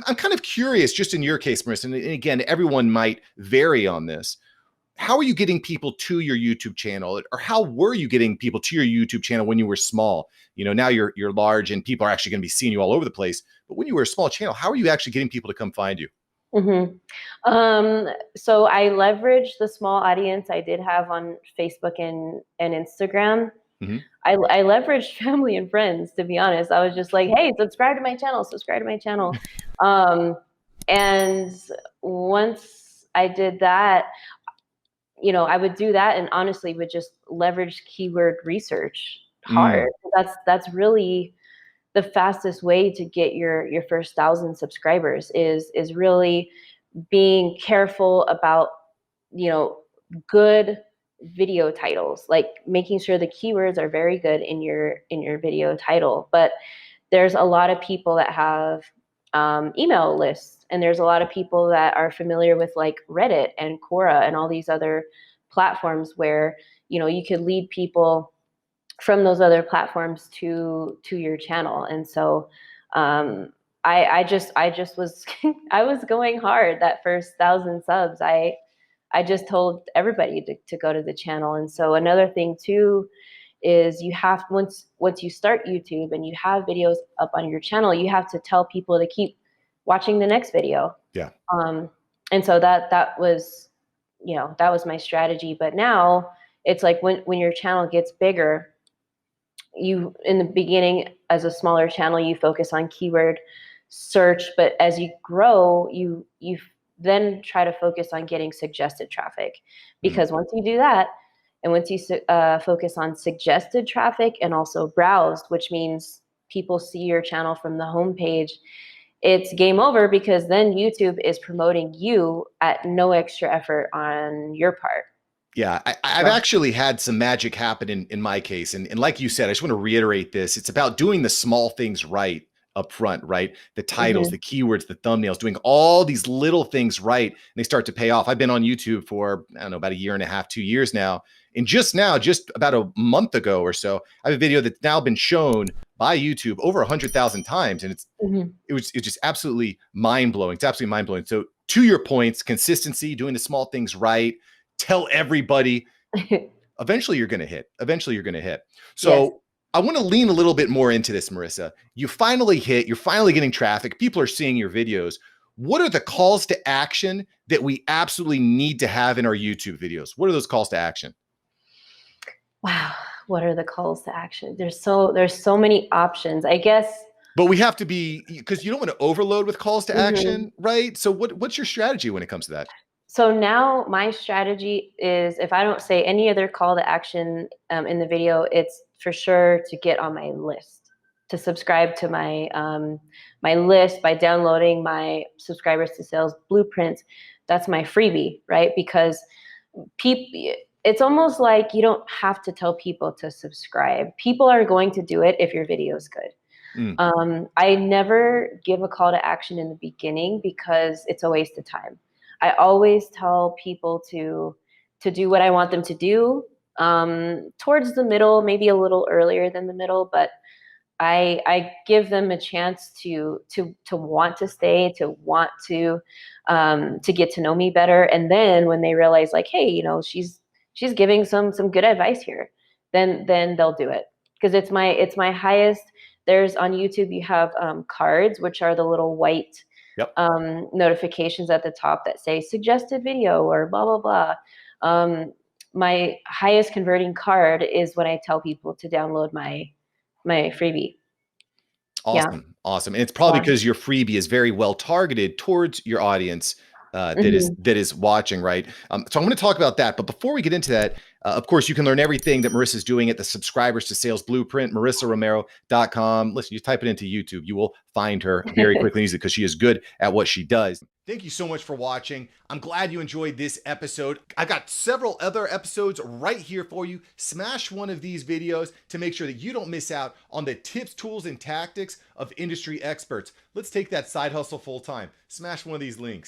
I'm kind of curious, just in your case, Marissa, and again, everyone might vary on this. How are you getting people to your YouTube channel, or how were you getting people to your YouTube channel when you were small? Now you're large and people are actually going to be seeing you all over the place. But when you were a small channel, how are you actually getting people to come find you? So I leveraged the small audience I did have on Facebook and Instagram. I leveraged family and friends, to be honest. I was just like, hey, subscribe to my channel, subscribe to my channel. And once I did that, I would do that and honestly would just leverage keyword research hard. That's really the fastest way to get your first 1,000 subscribers is really being careful about, good video titles, like making sure the keywords are very good in your video title. But there's a lot of people that have email lists, and there's a lot of people that are familiar with like Reddit and Quora and all these other platforms where, you could lead people from those other platforms to your channel. And so I just was I was going hard that first 1,000 subs. I just told everybody to go to the channel. And so another thing too is you have, once you start YouTube and you have videos up on your channel, you have to tell people to keep watching the next video. Yeah. And so that was, that was my strategy. But now it's like when your channel gets bigger, in the beginning as a smaller channel, you focus on keyword search, but as you grow, you then try to focus on getting suggested traffic, because once you do that, and once you focus on suggested traffic and also browsed, which means people see your channel from the homepage, it's game over, because then YouTube is promoting you at no extra effort on your part. Yeah, I've actually had some magic happen in my case. And like you said, I just want to reiterate this. It's about doing the small things right up front, right? The titles, the keywords, the thumbnails, doing all these little things right, and they start to pay off. I've been on YouTube for, I don't know, about 1.5 years, 2 years now. And just about a month ago or so, I have a video that's now been shown by YouTube over 100,000 times. And it's just absolutely mind-blowing. It's absolutely mind-blowing. So to your points, consistency, doing the small things right, tell everybody, eventually you're going to hit. Eventually you're going to hit. So yes. I want to lean a little bit more into this, Marissa. You finally hit, you're finally getting traffic. People are seeing your videos. What are the calls to action that we absolutely need to have in our YouTube videos? What are those calls to action? Wow. What are the calls to action? There's so many options, I guess. But we have to be, because you don't want to overload with calls to action, right? So what's your strategy when it comes to that? So now my strategy is, if I don't say any other call to action in the video, it's for sure to get on my list, to subscribe to my my list by downloading my Subscribers to Sales Blueprint. That's my freebie, right? Because it's almost like you don't have to tell people to subscribe. People are going to do it if your video is good. I never give a call to action in the beginning because it's a waste of time. I always tell people to do what I want them to do towards the middle, maybe a little earlier than the middle, but I give them a chance to want to stay, to want to get to know me better. And then when they realize, like, hey, she's giving some good advice here, then they'll do it. Because it's my highest. There's on YouTube, you have cards, which are the little white notifications at the top that say suggested video or blah, blah, blah. My highest converting card is when I tell people to download my freebie. Awesome. Yeah. Awesome. And it's probably because your freebie is very well targeted towards your audience that is watching, right? So I'm going to talk about that. But before we get into that, of course, you can learn everything that Marissa's doing at the Subscribers to Sales Blueprint, MarissaRomero.com. Listen, you type it into YouTube, you will find her very quickly and easily, because she is good at what she does. Thank you so much for watching. I'm glad you enjoyed this episode. I've got several other episodes right here for you. Smash one of these videos to make sure that you don't miss out on the tips, tools, and tactics of industry experts. Let's take that side hustle full time. Smash one of these links.